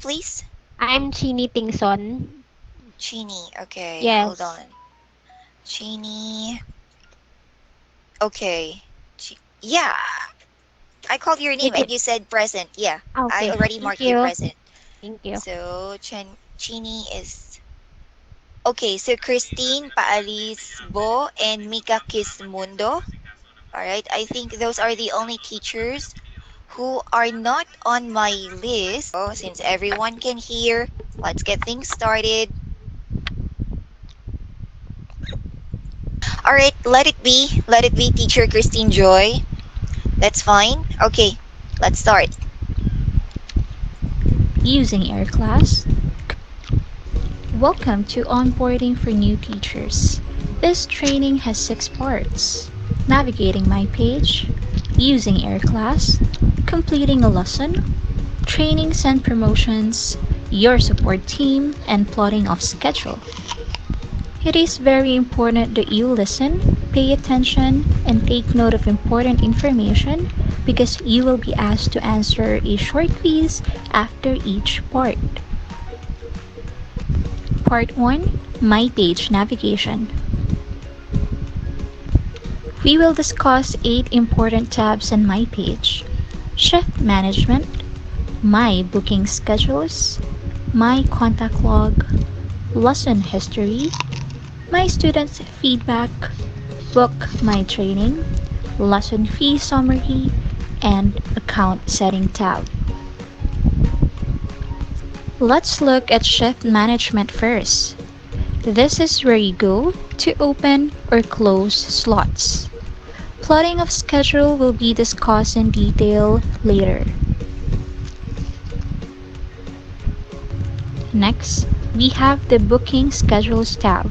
please? I'm Chini Tingson. Chini. Okay, hold Yes. on. Chini. Okay. Yeah, I called your name It and is. you said present. Yeah, I Okay. already Thank marked you you. present. Thank you. So, Chini is. Okay, so Christine Paalisbo and Mika Kismundo. Alright, I think those are the only teachers who are not on my list. So, since everyone can hear, let's get things started. All right, let it be. Let it be, teacher Christine Joy. That's fine. Okay, let's start. Using Air Class. Welcome to Onboarding for New Teachers. This training has 6 parts: navigating my page, using Air Class, completing a lesson, trainings and promotions, your support team, and plotting of schedule. It is very important that you listen, pay attention, and take note of important information because you will be asked to answer a short quiz after each part. Part 1: My Page Navigation. We will discuss 8 important tabs on My Page: Shift Management, My Booking Schedules, My Contact Log, Lesson History, My Students Feedback, Book My Training, Lesson Fee Summary, and Account Setting tab. Let's look at Shift Management first. This is where you go to open or close slots. Plotting of schedule will be discussed in detail later. Next, we have the Booking Schedules tab.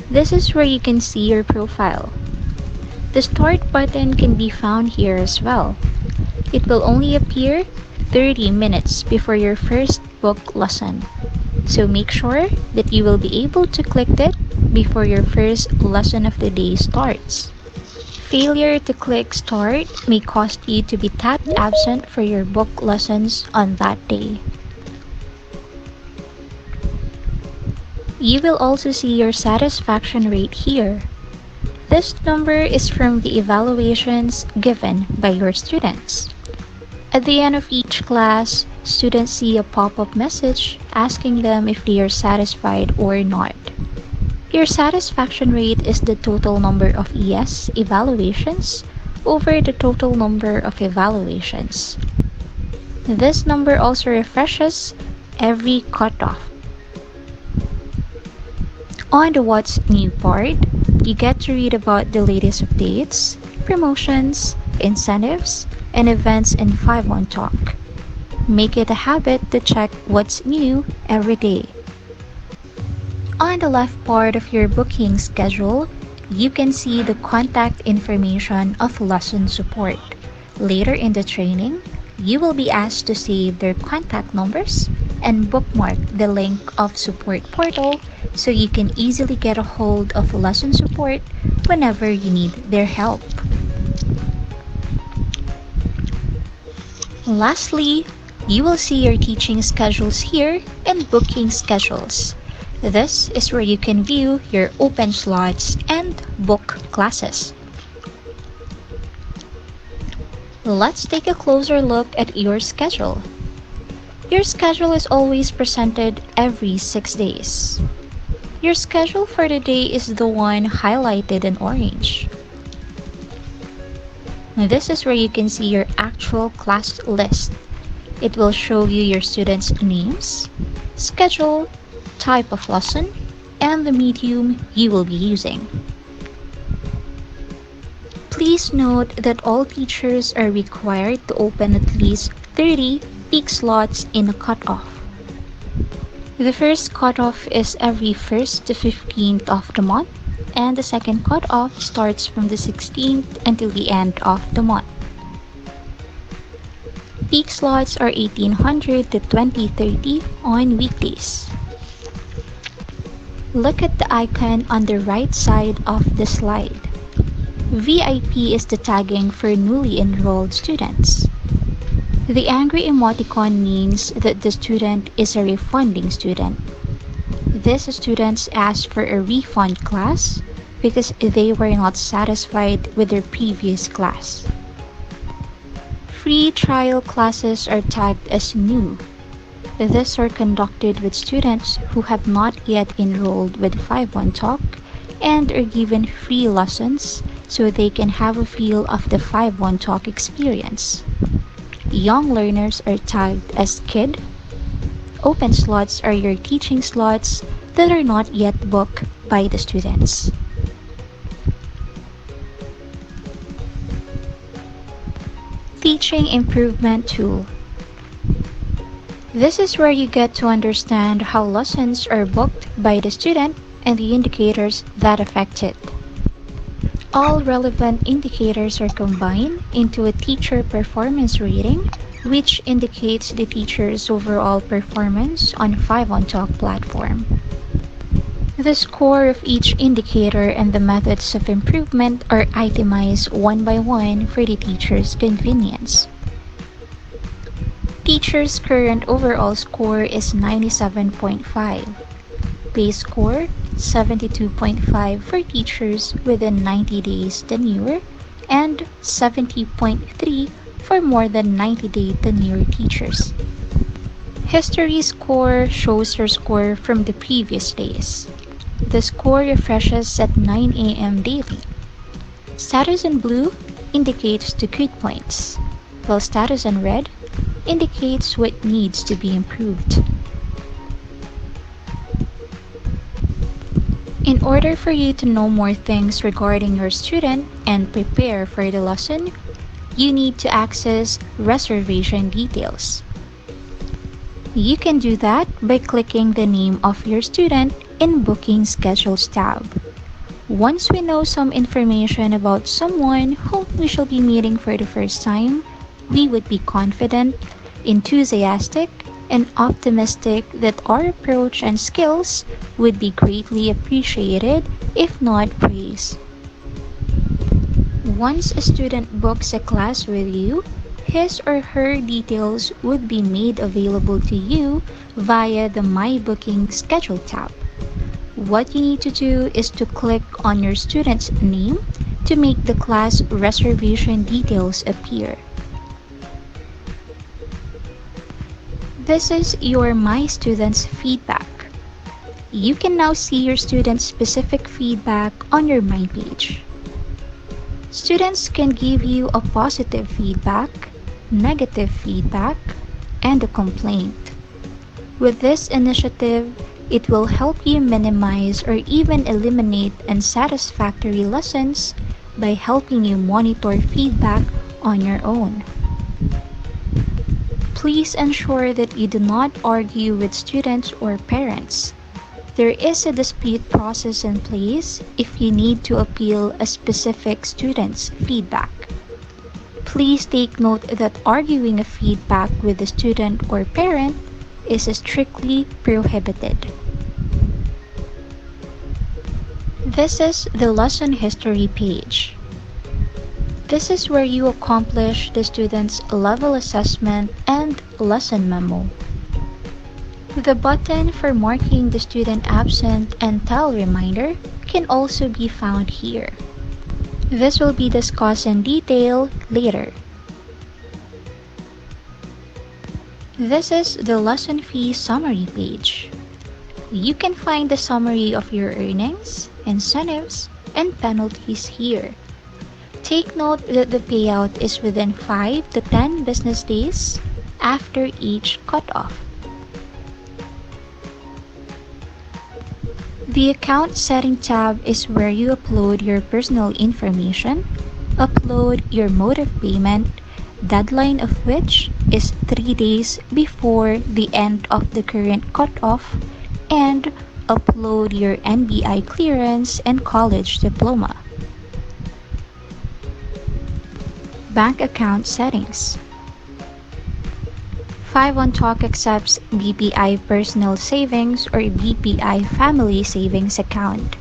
This is where you can see your profile. The Start button can be found here as well. It will only appear 30 minutes before your first book lesson. So make sure that you will be able to click it before your first lesson of the day starts. Failure to click Start may cause you to be tapped absent for your book lessons on that day. You will also see your satisfaction rate here. This number is from the evaluations given by your students. At the end of each class, students see a pop-up message asking them if they are satisfied or not. Your satisfaction rate is the total number of yes evaluations over the total number of evaluations. This number also refreshes every cutoff. On the What's New part, you get to read about the latest updates, promotions, incentives, and events in 5-1 Talk. Make it a habit to check what's new every day. On the left part of your booking schedule, you can see the contact information of lesson support. Later in the training, you will be asked to save their contact numbers and bookmark the link of support portal so you can easily get a hold of lesson support whenever you need their help. Lastly, you will see your teaching schedules here and booking schedules. This is where you can view your open slots and book classes. Let's take a closer look at your schedule. Your schedule is always presented every 6 days. Your schedule for the day is the one highlighted in orange. This is where you can see your actual class list. It will show you your students' names, schedule, type of lesson, and the medium you will be using. Please note that all teachers are required to open at least 30 peak slots in a cutoff. The first cutoff is every 1st to 15th of the month, and the second cutoff starts from the 16th until the end of the month. Peak slots are 1800 to 2030 on weekdays. Look at the icon on the right side of the slide. VIP is the tagging for newly enrolled students. The angry emoticon means that the student is a refunding student. These students asked for a refund class because they were not satisfied with their previous class. Free trial classes are tagged as new. These are conducted with students who have not yet enrolled with 51 Talk and are given free lessons so they can have a feel of the 51 Talk experience. Young learners are tagged as kid. Open slots are your teaching slots that are not yet booked by the students. Teaching Improvement Tool. This is where you get to understand how lessons are booked by the student and the indicators that affect it. All relevant indicators are combined into a teacher performance rating, which indicates the teacher's overall performance on 5 on Talk platform. The score of each indicator and the methods of improvement are itemized one by one for the teacher's convenience. Teacher's current overall score is 97.5. Base score 72.5 for teachers within 90 days tenure and 70.3 for more than 90-day tenure teachers. History score shows your score from the previous days. The score refreshes at 9 a.m. daily. Status in blue indicates the good points, while status in red indicates what needs to be improved. In order for you to know more things regarding your student and prepare for the lesson, you need to access reservation details. You can do that by clicking the name of your student in Booking Schedules tab. Once we know some information about someone whom we shall be meeting for the first time, we would be confident, enthusiastic, and optimistic that our approach and skills would be greatly appreciated, if not praised. Once a student books a class with you, his or her details would be made available to you via the My Booking Schedule tab. What you need to do is to click on your student's name to make the class reservation details appear. This is your My Students feedback. You can now see your students' specific feedback on your My page. Students can give you a positive feedback, negative feedback, and a complaint. With this initiative, it will help you minimize or even eliminate unsatisfactory lessons by helping you monitor feedback on your own. Please ensure that you do not argue with students or parents. There is a dispute process in place if you need to appeal a specific student's feedback. Please take note that arguing a feedback with the student or parent is strictly prohibited. This is the lesson history page. This is where you accomplish the student's level assessment and lesson memo. The button for marking the student absent and tell reminder can also be found here. This will be discussed in detail later. This is the lesson fee summary page. You can find the summary of your earnings, incentives, and penalties here. Take note that the payout is within 5 to 10 business days after each cutoff. The Account Setting tab is where you upload your personal information, upload your mode of payment, deadline of which is 3 days before the end of the current cutoff, and upload your NBI clearance and college diploma. Bank Account Settings. 5-on-Talk accepts BPI Personal Savings or BPI Family Savings Account.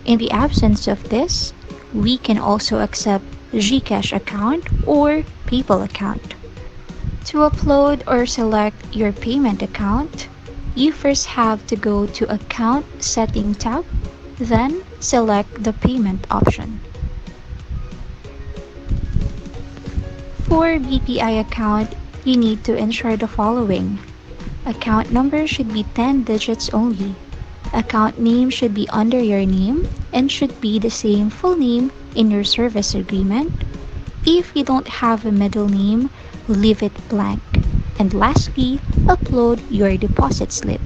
In the absence of this, we can also accept GCash account or PayPal account. To upload or select your payment account, you first have to go to Account Setting tab, then select the payment option. For BPI account, you need to ensure the following. Account number should be 10 digits only. Account name should be under your name and should be the same full name in your service agreement. If you don't have a middle name, leave it blank. And lastly, upload your deposit slip.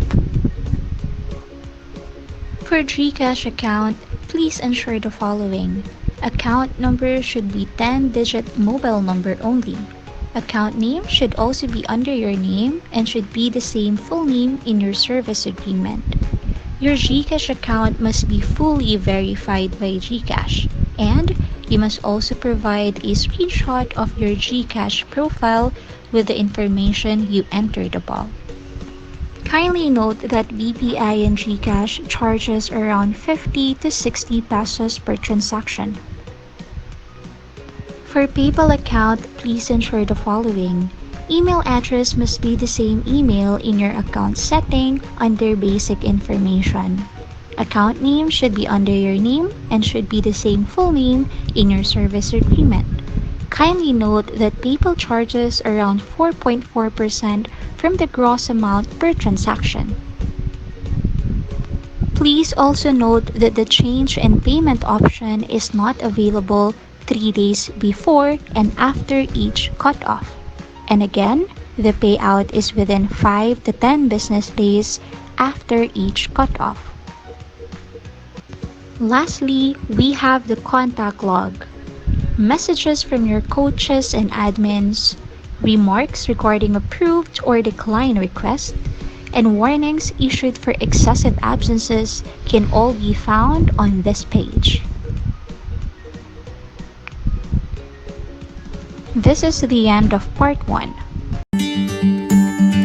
For GCash account, please ensure the following. Account number should be 10-digit mobile number only. Account name should also be under your name and should be the same full name in your service agreement. Your GCash account must be fully verified by GCash, and you must also provide a screenshot of your GCash profile with the information you entered above. Kindly note that BPI and GCash charges around 50 to 60 pesos per transaction. For PayPal account, please ensure the following. Email address must be the same email in your account setting under basic information. Account name should be under your name and should be the same full name in your service agreement. Kindly note that PayPal charges around 4.4% from the gross amount per transaction. Please also note that the change in payment option is not available 3 days before and after each cutoff. And again, the payout is within 5 to 10 business days after each cutoff. Lastly, we have the contact log. Messages from your coaches and admins, remarks regarding approved or declined requests, and warnings issued for excessive absences can all be found on this page. This is the end of part 1.